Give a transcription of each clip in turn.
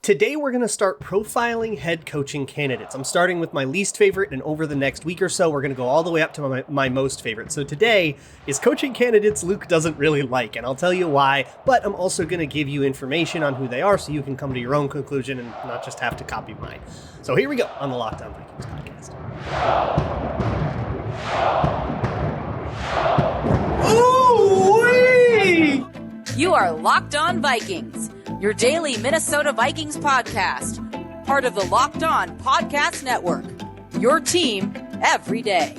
Today we're going to start profiling head coaching candidates. I'm starting with my least favorite, and over the next week or so, we're going to go all the way up to my most favorite. So today is coaching candidates Luke doesn't really like, and I'll tell you why, but I'm also going to give you information on who they are so you can come to your own conclusion and not just have to copy mine. So here we go on the Locked On Vikings podcast. Ooh-wee! You are Locked On Vikings, your daily Minnesota Vikings podcast, part of the Locked On Podcast Network, your team every day.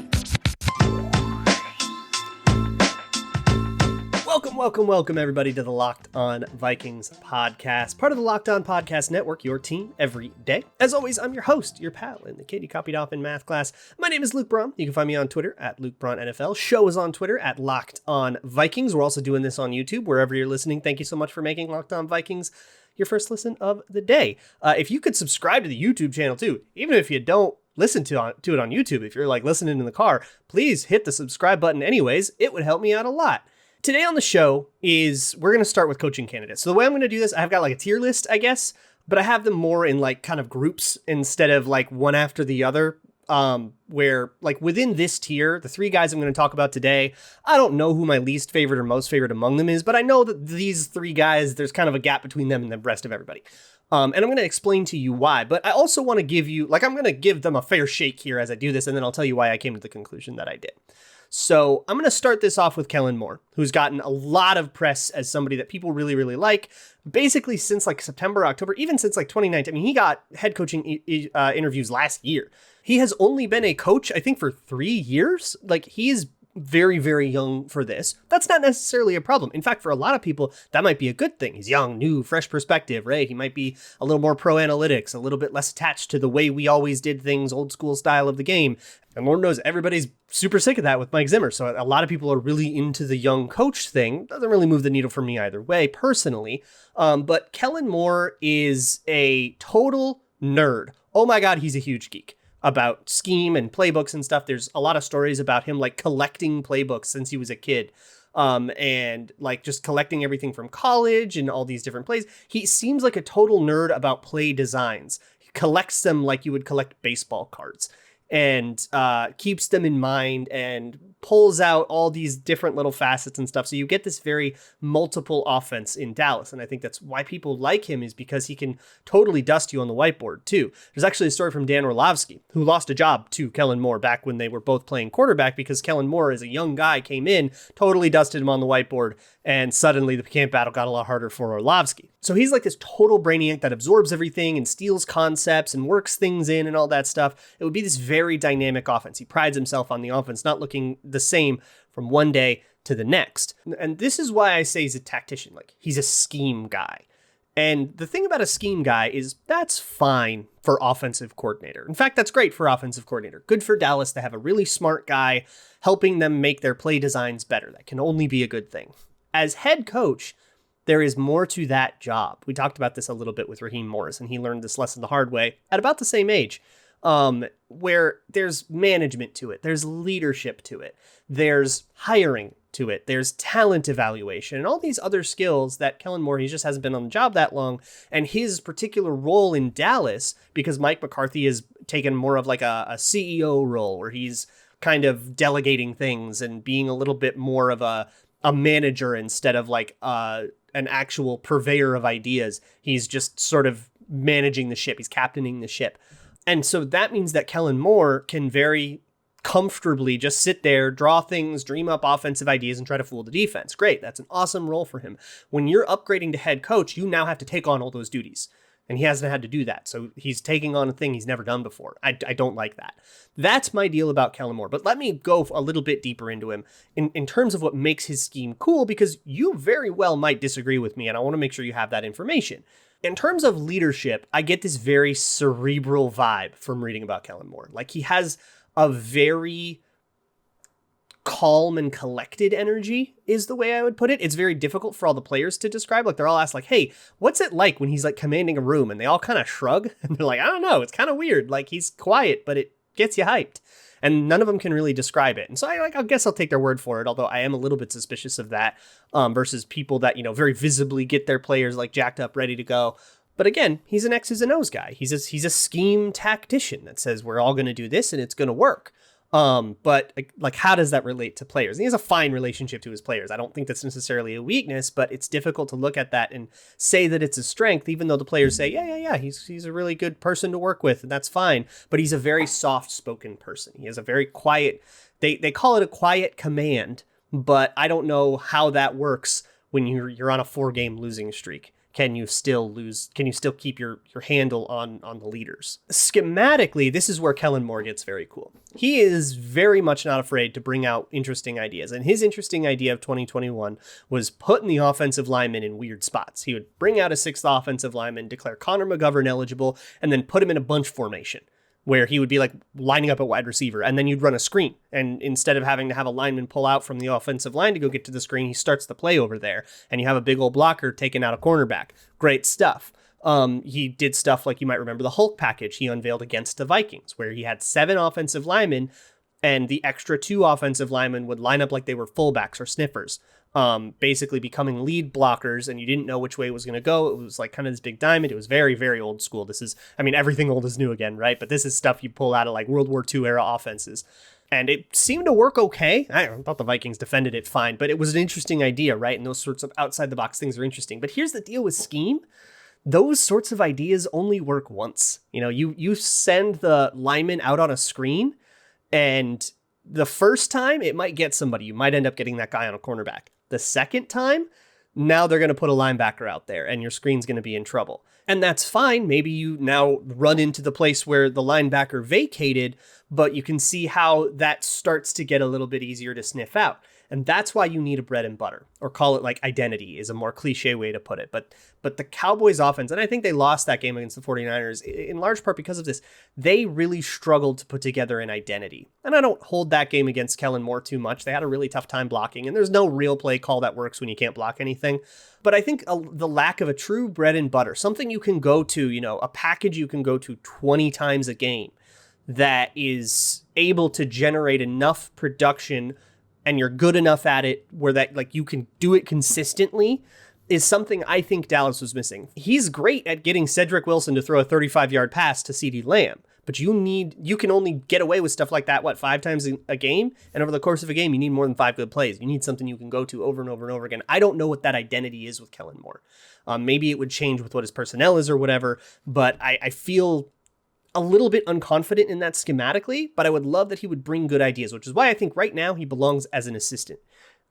Welcome everybody to the Locked On Vikings podcast, part of the Locked On Podcast Network, your team every day. As always, I'm your host, your pal, and the kid you copied off in math class. My name is Luke Braun. You can find me on Twitter at Luke Braun NFL. Show is on Twitter at Locked On Vikings. We're also doing this on YouTube, wherever you're listening. Thank you so much for making Locked On Vikings your first listen of the day. If you could subscribe to the YouTube channel too, even if you don't listen to it on YouTube, if you're like listening in the car, please hit the subscribe button anyways. It would help me out a lot. Today on the show is we're going to start with coaching candidates. So the way I'm going to do this, I've got like a tier list, I guess, but I have them more in like kind of groups instead of like one after the other, where like within this tier, the three guys I'm going to talk about today, I don't know who my least favorite or most favorite among them is, but I know that these three guys, there's kind of a gap between them and the rest of everybody. And I'm going to explain to you why, but I also want to give you, like, I'm going to give them a fair shake here as I do this, and then I'll tell you why I came to the conclusion that I did. So I'm going to start this off with Kellen Moore, who's gotten a lot of press as somebody that people really, really like, basically since like September, October, even since like 2019. I mean, he got head coaching interviews last year. He has only been a coach, I think, for 3 years. Like, he is very, very young for this. That's not necessarily a problem. In fact, for a lot of people, that might be a good thing. He's young, new, fresh perspective, right? He might be a little more pro analytics, a little bit less attached to the way we always did things, old school style of the game. And Lord knows everybody's super sick of that with Mike Zimmer. So a lot of people are really into the young coach thing. Doesn't really move the needle for me either way, personally. But Kellen Moore is a total nerd. Oh my God, he's a huge geek about scheme and playbooks and stuff. There's a lot of stories about him like collecting playbooks since he was a kid. And like just collecting everything from college and all these different plays. He seems like a total nerd about play designs. He collects them like you would collect baseball cards, and keeps them in mind and pulls out all these different little facets and stuff. So you get this very multiple offense in Dallas. And I think that's why people like him, is because he can totally dust you on the whiteboard too. There's actually a story from Dan Orlovsky, who lost a job to Kellen Moore back when they were both playing quarterback, because Kellen Moore, as a young guy, came in, totally dusted him on the whiteboard, and suddenly the camp battle got a lot harder for Orlovsky. So he's like this total brainiac that absorbs everything and steals concepts and works things in and all that stuff. It would be this very dynamic offense. He prides himself on the offense not looking the same from one day to the next. And this is why I say he's a tactician. Like, he's a scheme guy. And the thing about a scheme guy is that's fine for offensive coordinator. In fact, that's great for offensive coordinator. Good for Dallas to have a really smart guy helping them make their play designs better. That can only be a good thing. As head coach, there is more to that job. We talked about this a little bit with Raheem Morris, and he learned this lesson the hard way at about the same age, where there's management to it, there's leadership to it, there's hiring to it, there's talent evaluation, and all these other skills that Kellen Moore, he just hasn't been on the job that long. And his particular role in Dallas, because Mike McCarthy has taken more of like a CEO role, where he's kind of delegating things and being a little bit more of a manager instead of like an actual purveyor of ideas. He's just sort of managing the ship. He's captaining the ship. And so that means that Kellen Moore can very comfortably just sit there, draw things, dream up offensive ideas, and try to fool the defense. Great. That's an awesome role for him. When you're upgrading to head coach, you now have to take on all those duties. And he hasn't had to do that. So he's taking on a thing he's never done before. I don't like that. That's my deal about Kellen Moore. But let me go a little bit deeper into him in terms of what makes his scheme cool, because you very well might disagree with me, and I want to make sure you have that information. In terms of leadership, I get this very cerebral vibe from reading about Kellen Moore. Like, he has a very calm and collected energy is the way I would put it. It's very difficult for all the players to describe. Like, they're all asked like, hey, what's it like when he's like commanding a room? And they all kind of shrug and they're like, I don't know. It's kind of weird. Like, he's quiet, but it gets you hyped. And none of them can really describe it. And so I guess I'll take their word for it, although I am a little bit suspicious of that versus people that, very visibly get their players like jacked up, ready to go. But again, he's an X's and O's guy. He's a scheme tactician that says we're all going to do this and it's going to work. But like, how does that relate to players? And he has a fine relationship to his players. I don't think that's necessarily a weakness, but it's difficult to look at that and say that it's a strength, even though the players say, yeah, he's a really good person to work with, and that's fine. But he's a very soft-spoken person. He has a very quiet, they call it a quiet command, but I don't know how that works when you're on a 4-game losing streak. Can you still keep your handle on the leaders? Schematically, this is where Kellen Moore gets very cool. He is very much not afraid to bring out interesting ideas. And his interesting idea of 2021 was putting the offensive linemen in weird spots. He would bring out a 6th offensive lineman, declare Connor McGovern eligible, and then put him in a bunch formation, where he would be like lining up at wide receiver, and then you'd run a screen. And instead of having to have a lineman pull out from the offensive line to go get to the screen, he starts the play over there, and you have a big old blocker taking out a cornerback. Great stuff. He did stuff like, you might remember the Hulk package he unveiled against the Vikings, where he had 7 offensive linemen, and the extra 2 offensive linemen would line up like they were fullbacks or sniffers, basically becoming lead blockers, and you didn't know which way it was going to go. It was like kind of this big diamond. It was very, very old school. This is, I mean, everything old is new again, right? But this is stuff you pull out of like World War II era offenses. And it seemed to work okay. I thought the Vikings defended it fine, but it was an interesting idea, right? And those sorts of outside the box things are interesting. But here's the deal with scheme. Those sorts of ideas only work once. You know, you send the lineman out on a screen, and the first time it might get somebody. You might end up getting that guy on a cornerback. The second time, now they're going to put a linebacker out there and your screen's going to be in trouble. And that's fine. Maybe you now run into the place where the linebacker vacated, but you can see how that starts to get a little bit easier to sniff out. And that's why you need a bread and butter, or call it like identity is a more cliche way to put it. But the Cowboys offense, and I think they lost that game against the 49ers in large part because of this, they really struggled to put together an identity. And I don't hold that game against Kellen Moore too much. They had a really tough time blocking, and there's no real play call that works when you can't block anything. But I think the lack of a true bread and butter, something you can go to, you know, a package you can go to 20 times a game that is able to generate enough production and you're good enough at it where that like you can do it consistently, is something I think Dallas was missing. He's great at getting Cedric Wilson to throw a 35-yard pass to CeeDee Lamb, but you can only get away with stuff like that, 5 times a game? And over the course of a game, you need more than 5 good plays. You need something you can go to over and over and over again. I don't know what that identity is with Kellen Moore. Maybe it would change with what his personnel is or whatever, but I feel a little bit unconfident in that schematically, but I would love that he would bring good ideas, which is why I think right now he belongs as an assistant.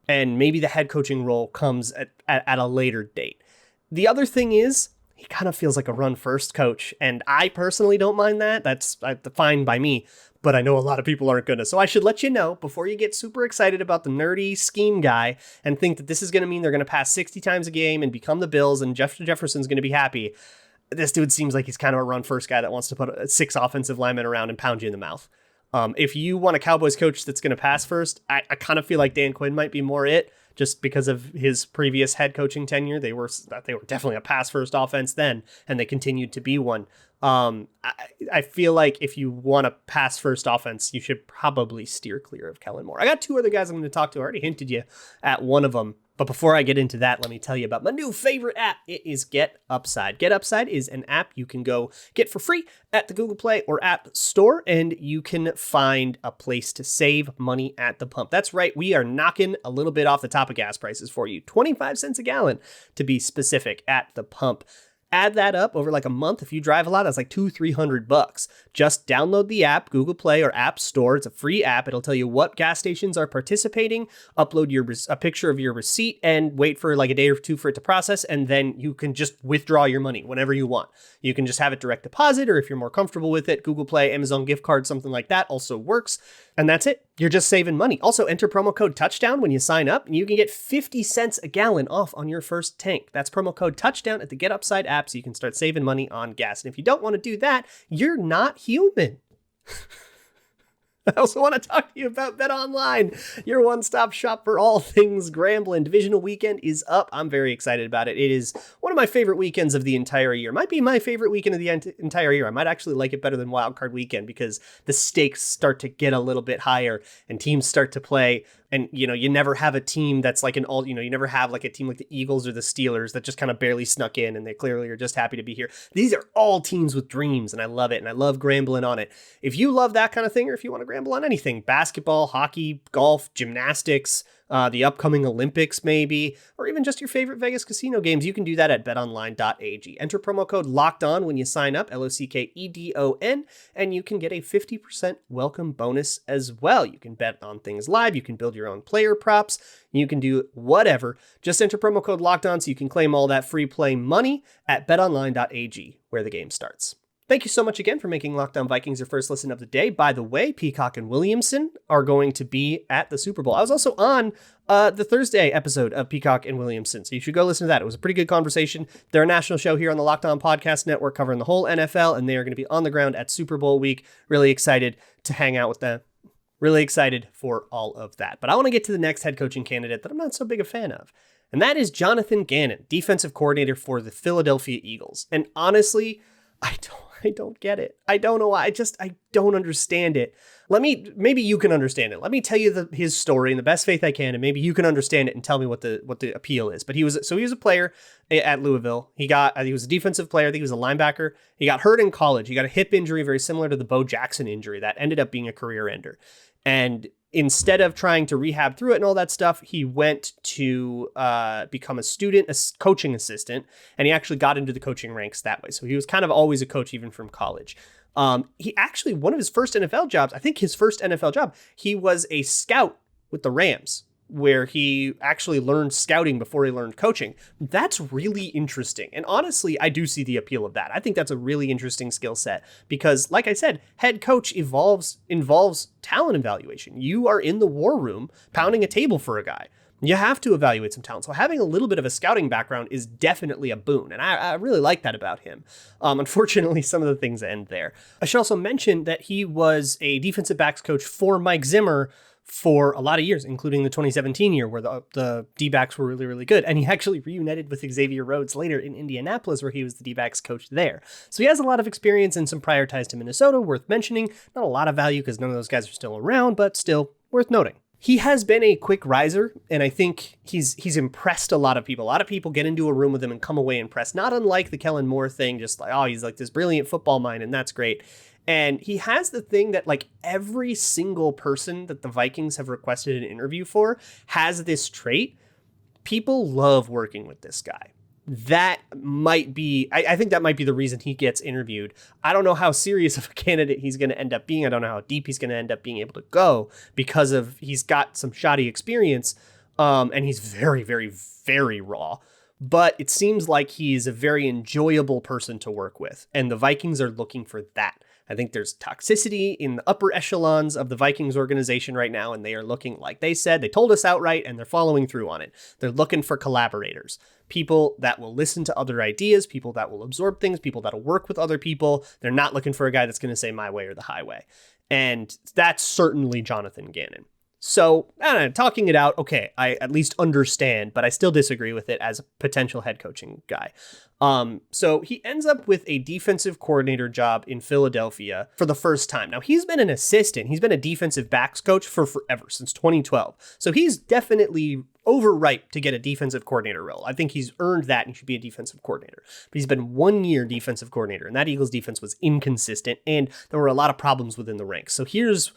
And maybe the head coaching role comes at a later date. The other thing is, he kind of feels like a run-first coach, and I personally don't mind that. That's fine by me, but I know a lot of people aren't going to. So I should let you know, before you get super excited about the nerdy scheme guy and think that this is going to mean they're going to pass 60 times a game and become the Bills and Jefferson's going to be happy, this dude seems like he's kind of a run-first guy that wants to put 6 offensive linemen around and pound you in the mouth. If you want a Cowboys coach that's going to pass first, I kind of feel like Dan Quinn might be more it, just because of his previous head coaching tenure. They were definitely a pass-first offense then, and they continued to be one. I feel like if you want a pass-first offense, you should probably steer clear of Kellen Moore. I got 2 other guys I'm going to talk to. I already hinted you at one of them. But before I get into that, let me tell you about my new favorite app. It is Get Upside. Get Upside is an app you can go get for free at the Google Play or App Store, and you can find a place to save money at the pump. That's right. We are knocking a little bit off the top of gas prices for you. 25 cents a gallon to be specific at the pump. Add that up over like a month. If you drive a lot, that's like $200-$300. Just download the app, Google Play or App Store. It's a free app. It'll tell you what gas stations are participating, upload a picture of your receipt, and wait for like a day or 2 for it to process. And then you can just withdraw your money whenever you want. You can just have it direct deposit, or if you're more comfortable with it, Google Play, Amazon gift card, something like that also works. And that's it. You're just saving money. Also, enter promo code TOUCHDOWN when you sign up, and you can get 50 cents a gallon off on your first tank. That's promo code TOUCHDOWN at the Get Upside app, so you can start saving money on gas. And if you don't want to do that, you're not human. I also want to talk to you about Bet Online, your one-stop shop for all things Grambling. Divisional weekend is up. I'm very excited about it. It is one of my favorite weekends of the entire year. Might be my favorite weekend of the entire year. I might actually like it better than Wild Card Weekend because the stakes start to get a little bit higher and teams start to play And, you never have a team that's like you never have like a team like the Eagles or the Steelers that just kind of barely snuck in and they clearly are just happy to be here. These are all teams with dreams, and I love it. And I love grambling on it. If you love that kind of thing, or if you want to gamble on anything, basketball, hockey, golf, gymnastics, the upcoming Olympics maybe, or even just your favorite Vegas casino games, you can do that at betonline.ag. Enter promo code LOCKEDON when you sign up, LOCKEDON, and you can get a 50% welcome bonus as well. You can bet on things live, you can build your own player props, you can do whatever. Just enter promo code LOCKEDON so you can claim all that free play money at betonline.ag, where the game starts. Thank you so much again for making Locked On Vikings your first listen of the day. By the way, Peacock and Williamson are going to be at the Super Bowl. I was also on the Thursday episode of Peacock and Williamson, so you should go listen to that. It was a pretty good conversation. They're a national show here on the Locked On Podcast Network covering the whole NFL, and they are going to be on the ground at Super Bowl week. Really excited to hang out with them. Really excited for all of that. But I want to get to the next head coaching candidate that I'm not so big a fan of, and that is Jonathan Gannon, defensive coordinator for the Philadelphia Eagles. And honestly, I don't get it. I don't know why. I don't understand it. Maybe you can understand it. Let me tell you his story in the best faith I can, and maybe you can understand it and tell me what the appeal is. But he was a player at Louisville. He was a defensive player. I think he was a linebacker. He got hurt in college. He got a hip injury very similar to the Bo Jackson injury that ended up being a career ender. And instead of trying to rehab through it and all that stuff, he went to become a coaching assistant, and he actually got into the coaching ranks that way. So he was kind of always a coach, even from college. He actually, one of his first NFL jobs, I think his first NFL job, he was a scout with the Rams, where he actually learned scouting before he learned coaching. That's really interesting. And honestly, I do see the appeal of that. I think that's a really interesting skill set because, like I said, head coach involves talent evaluation. You are in the war room pounding a table for a guy. You have to evaluate some talent. So having a little bit of a scouting background is definitely a boon. And I really like that about him. Unfortunately, some of the things end there. I should also mention that he was a defensive backs coach for Mike Zimmer for a lot of years, including the 2017 year where the D-backs were really, really good. And he actually reunited with Xavier Rhodes later in Indianapolis, where he was the D-backs coach there. So he has a lot of experience and some prior ties to Minnesota, worth mentioning. Not a lot of value because none of those guys are still around, but still worth noting. He has been a quick riser, and I think he's impressed a lot of people. A lot of people get into a room with him and come away impressed, not unlike the Kellen Moore thing, just like, oh, he's like this brilliant football mind, and that's great. And he has the thing that like every single person that the Vikings have requested an interview for has this trait. People love working with this guy. That might be, I think that might be the reason he gets interviewed. I don't know how serious of a candidate he's going to end up being. I don't know how deep he's going to end up being able to go because he's got some shoddy experience. And he's very, very, very raw. But it seems like he's a very enjoyable person to work with. And the Vikings are looking for that. I think there's toxicity in the upper echelons of the Vikings organization right now, and they are looking, like they said, they told us outright, and they're following through on it. They're looking for collaborators, people that will listen to other ideas, people that will absorb things, people that will work with other people. They're not looking for a guy that's going to say my way or the highway. And that's certainly Jonathan Gannon. So, I don't know, talking it out, okay, I at least understand, but I still disagree with it as a potential head coaching guy. So he ends up with a defensive coordinator job in Philadelphia for the first time. Now, he's been an assistant. He's been a defensive backs coach for forever, since 2012. So he's definitely overripe to get a defensive coordinator role. I think he's earned that and he should be a defensive coordinator. But he's been 1 year defensive coordinator, and that Eagles defense was inconsistent, and there were a lot of problems within the ranks. So here's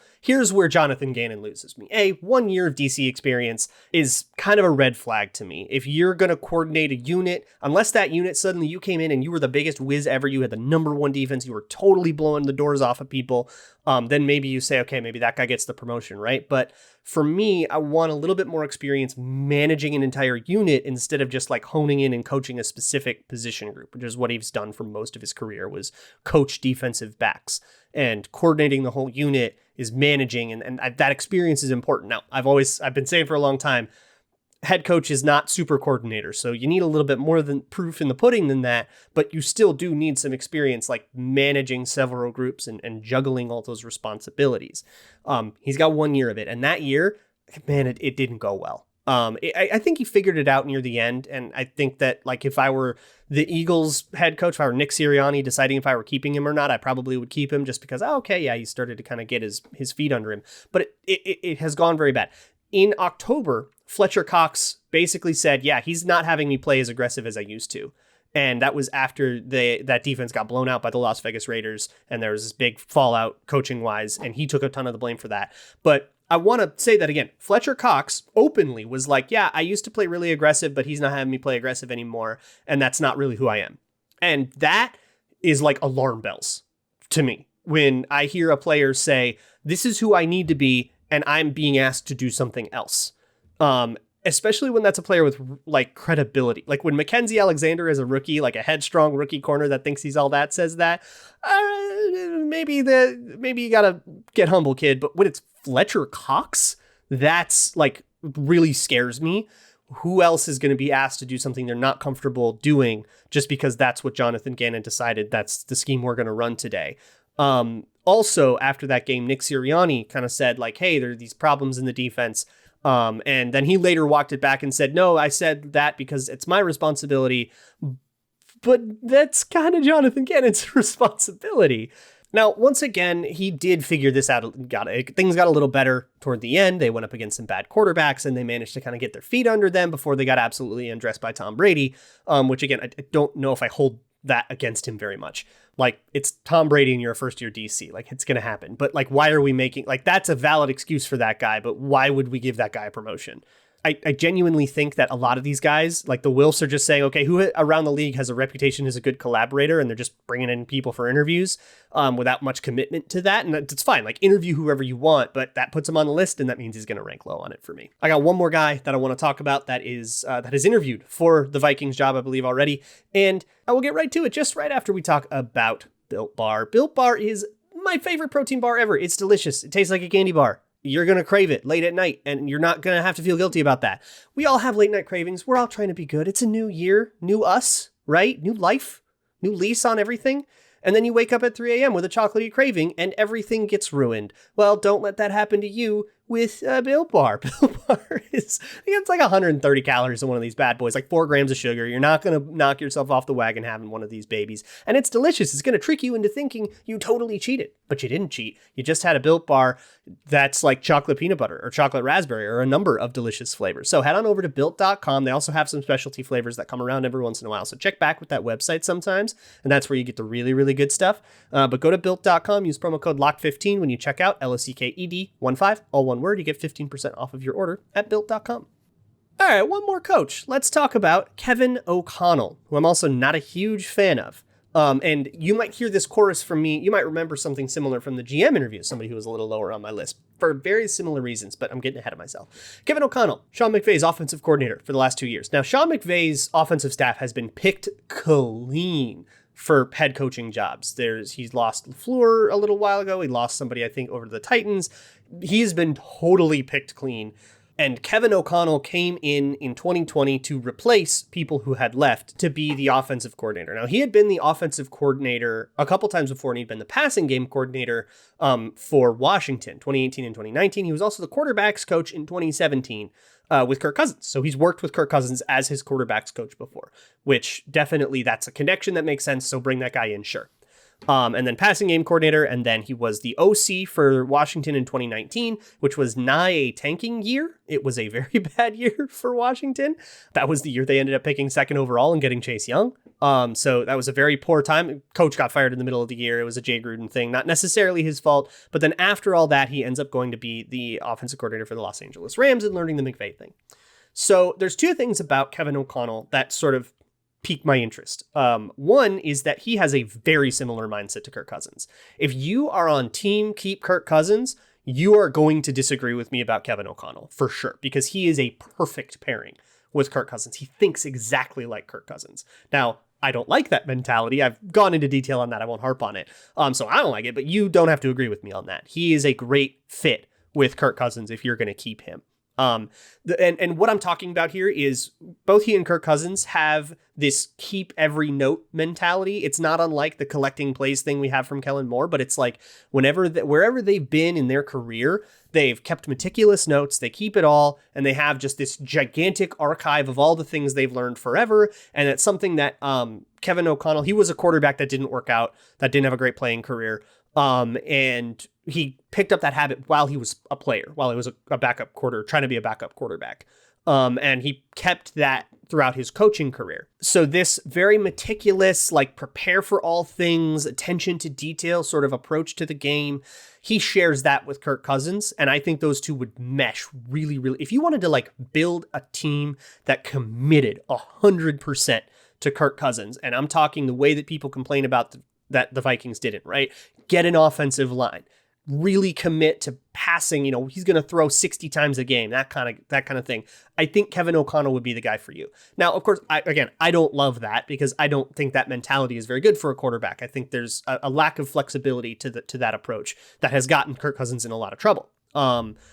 where Jonathan Gannon loses me. 1 year of DC experience is kind of a red flag to me. If you're going to coordinate a unit, unless that unit suddenly you came in and you were the biggest whiz ever, you had the number one defense, you were totally blowing the doors off of people, then maybe you say, okay, maybe that guy gets the promotion, right? But for me, I want a little bit more experience managing an entire unit instead of just like honing in and coaching a specific position group, which is what he's done for most of his career, was coach defensive backs. And coordinating the whole unit is managing, and that experience is important. Now, I've been saying for a long time, head coach is not super coordinator, so you need a little bit more than proof in the pudding than that, but you still do need some experience like managing several groups and juggling all those responsibilities. He's got 1 year of it, and that year, man, it didn't go well. I think he figured it out near the end, and I think that like if I were the Eagles head coach, if I were Nick Sirianni deciding if I were keeping him or not, I probably would keep him just because, he started to kind of get his feet under him, but it has gone very bad. in October, Fletcher Cox basically said, yeah, he's not having me play as aggressive as I used to. And that was after that defense got blown out by the Las Vegas Raiders. And there was this big fallout coaching wise. And he took a ton of the blame for that. But I want to say that again. Fletcher Cox openly was like, yeah, I used to play really aggressive, but he's not having me play aggressive anymore. And that's not really who I am. And that is like alarm bells to me when I hear a player say, this is who I need to be, and I'm being asked to do something else. Especially when that's a player with like credibility. Like when Mackenzie Alexander is a rookie, like a headstrong rookie corner that thinks he's all that says that, maybe you gotta get humble, kid. But when it's Fletcher Cox, that's like really scares me. Who else is going to be asked to do something they're not comfortable doing just because that's what Jonathan Gannon decided that's the scheme we're going to run today? Also, after that game, Nick Sirianni kind of said like, hey, there are these problems in the defense. And then he later walked it back and said, no, I said that because it's my responsibility. But that's kind of Jonathan Gannon's responsibility. Now, once again, he did figure this out. Things got a little better toward the end. They went up against some bad quarterbacks and they managed to kind of get their feet under them before they got absolutely undressed by Tom Brady, which again, I don't know if I hold that against him very much. Like, it's Tom Brady and you're a first-year DC. Like, it's going to happen. But, like, why are we making... Like, that's a valid excuse for that guy, but why would we give that guy a promotion? I genuinely think that a lot of these guys, like the Wilfs, are just saying, okay, who around the league has a reputation as a good collaborator, and they're just bringing in people for interviews without much commitment to that. And it's fine. Like, interview whoever you want, but that puts him on the list, and that means he's going to rank low on it for me. I got one more guy that I want to talk about that is interviewed for the Vikings job, I believe, already. And I will get right to it just right after we talk about Built Bar. Built Bar is my favorite protein bar ever. It's delicious. It tastes like a candy bar. You're going to crave it late at night, and you're not going to have to feel guilty about that. We all have late night cravings. We're all trying to be good. It's a new year, new us, right? New life, new lease on everything. And then you wake up at 3 a.m. with a chocolatey craving, and everything gets ruined. Well, don't let that happen to you with Built Bar. Built Bar is, I think it's like 130 calories in one of these bad boys, like 4 grams of sugar. You're not going to knock yourself off the wagon having one of these babies. And it's delicious. It's going to trick you into thinking you totally cheated, but you didn't cheat. You just had a Built Bar that's like chocolate peanut butter or chocolate raspberry or a number of delicious flavors. So head on over to built.com. They also have some specialty flavors that come around every once in a while. So check back with that website sometimes. And that's where you get the really, really good stuff. But go to built.com, use promo code LOCK15 when you check out, LOCKED15, all one word. You get 15% off of your order at built.com. All right, one more coach. Let's talk about Kevin OConnell, who I'm also not a huge fan of. And you might hear this chorus from me. You might remember something similar from the GM interview, somebody who was a little lower on my list for very similar reasons, but I'm getting ahead of myself. Kevin OConnell, Sean McVay's offensive coordinator for the last 2 years. Now, Sean McVay's offensive staff has been picked clean for head coaching jobs. He's lost LaFleur a little while ago. He lost somebody, I think, over to the Titans. He's been totally picked clean. And Kevin OConnell came in 2020 to replace people who had left to be the offensive coordinator. Now, he had been the offensive coordinator a couple times before, and he'd been the passing game coordinator for Washington, 2018 and 2019. He was also the quarterbacks coach in 2017 with Kirk Cousins. So he's worked with Kirk Cousins as his quarterbacks coach before, which definitely that's a connection that makes sense. So bring that guy in, sure. And then passing game coordinator, and then he was the OC for Washington in 2019, which was nigh a tanking year. It was a very bad year for Washington. That was the year they ended up picking second overall and getting Chase Young. So that was a very poor time. Coach got fired in the middle of the year. It was a Jay Gruden thing, not necessarily his fault. But then after all that, he ends up going to be the offensive coordinator for the Los Angeles Rams and learning the McVay thing. So there's two things about Kevin OConnell that sort of piqued my interest. One is that he has a very similar mindset to Kirk Cousins. If you are on team keep Kirk Cousins, you are going to disagree with me about Kevin OConnell for sure, because he is a perfect pairing with Kirk Cousins. He thinks exactly like Kirk Cousins. Now, I don't like that mentality. I've gone into detail on that. I won't harp on it. So I don't like it, but you don't have to agree with me on that. He is a great fit with Kirk Cousins if you're going to keep him. And what I'm talking about here is both he and Kirk Cousins have this keep every note mentality. It's not unlike the collecting plays thing we have from Kellen Moore, but it's like wherever they've been in their career, they've kept meticulous notes. They keep it all, and they have just this gigantic archive of all the things they've learned forever. And it's something that Kevin OConnell, he was a quarterback that didn't work out, that didn't have a great playing career. And he picked up that habit while he was a player, while he was a backup trying to be a backup quarterback. And he kept that throughout his coaching career. So this very meticulous, like prepare for all things, attention to detail sort of approach to the game, he shares that with Kirk Cousins. And I think those two would mesh really, really. If you wanted to like build a team that committed 100% to Kirk Cousins, and I'm talking the way that people complain about that the Vikings didn't, right? Get an offensive line. Really commit to passing, he's going to throw 60 times a game, that kind of thing. I think Kevin O'Connell would be the guy for you. Now, of course, I don't love that because I don't think that mentality is very good for a quarterback. I think there's a lack of flexibility to that approach that has gotten Kirk Cousins in a lot of trouble.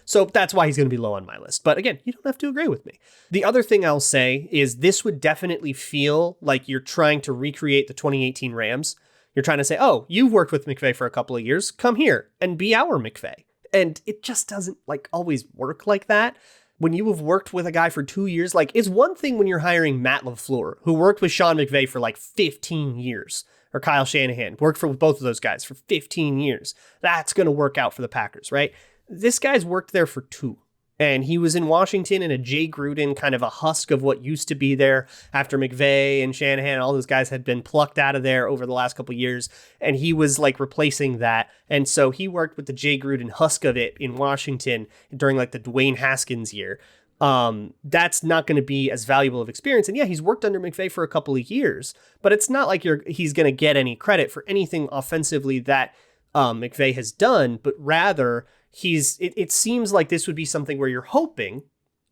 So that's why he's going to be low on my list. But again, you don't have to agree with me. The other thing I'll say is this would definitely feel like you're trying to recreate the 2018 Rams. You're trying to say, oh, you've worked with McVay for a couple of years. Come here and be our McVay. And it just doesn't like always work like that. When you have worked with a guy for 2 years, like it's one thing when you're hiring Matt LaFleur, who worked with Sean McVay for like 15 years, or Kyle Shanahan, worked with both of those guys for 15 years. That's going to work out for the Packers, right? This guy's worked there for 2. And he was in Washington in a Jay Gruden, kind of a husk of what used to be there after McVay and Shanahan. All those guys had been plucked out of there over the last couple of years. And he was like replacing that. And so he worked with the Jay Gruden husk of it in Washington during like the Dwayne Haskins year. That's not going to be as valuable of experience. And yeah, he's worked under McVay for a couple of years, but it's not like he's going to get any credit for anything offensively that McVay has done, but rather it seems like this would be something where you're hoping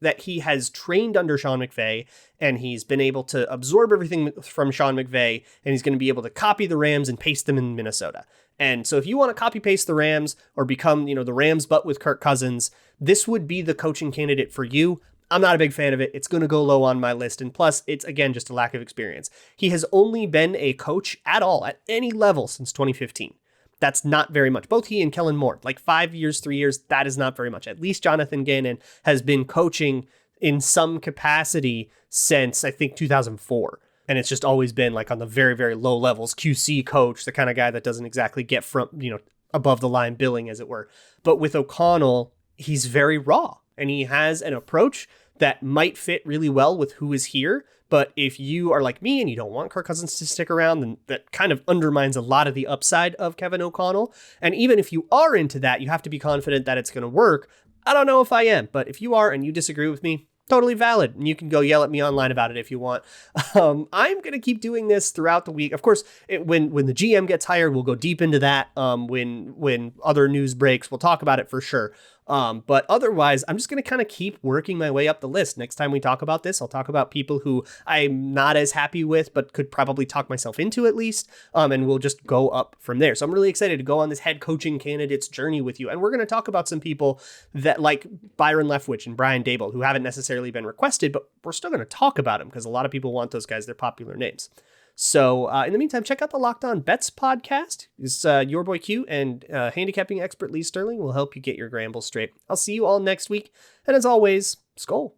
that he has trained under Sean McVay and he's been able to absorb everything from Sean McVay and he's going to be able to copy the Rams and paste them in Minnesota. And so if you want to copy paste the Rams or become, the Rams, but with Kirk Cousins, this would be the coaching candidate for you. I'm not a big fan of it. It's going to go low on my list. And plus, it's, again, just a lack of experience. He has only been a coach at all, at any level, since 2015. That's not very much. Both he and Kellen Moore, like 5 years, 3 years, that is not very much. At least Jonathan Gannon has been coaching in some capacity since, I think, 2004. And it's just always been like on the very, very low levels, QC coach, the kind of guy that doesn't exactly get from, above the line billing, as it were. But with O'Connell, he's very raw and he has an approach that might fit really well with who is here. But if you are like me and you don't want Kirk Cousins to stick around, then that kind of undermines a lot of the upside of Kevin O'Connell. And even if you are into that, you have to be confident that it's going to work. I don't know if I am, but if you are and you disagree with me, totally valid. And you can go yell at me online about it if you want. I'm going to keep doing this throughout the week. Of course, when the GM gets hired, we'll go deep into that. When other news breaks, we'll talk about it for sure. But otherwise, I'm just going to kind of keep working my way up the list. Next time we talk about this, I'll talk about people who I'm not as happy with, but could probably talk myself into at least. And we'll just go up from there. So I'm really excited to go on this head coaching candidates journey with you. And we're going to talk about some people that like Byron Leftwich and Brian Dable, who haven't necessarily been requested, but we're still going to talk about them because a lot of people want those guys. They're popular names. So in the meantime, check out the Locked On Bets podcast. It's your boy Q and handicapping expert Lee Sterling will help you get your gambles straight. I'll see you all next week. And as always, Skol.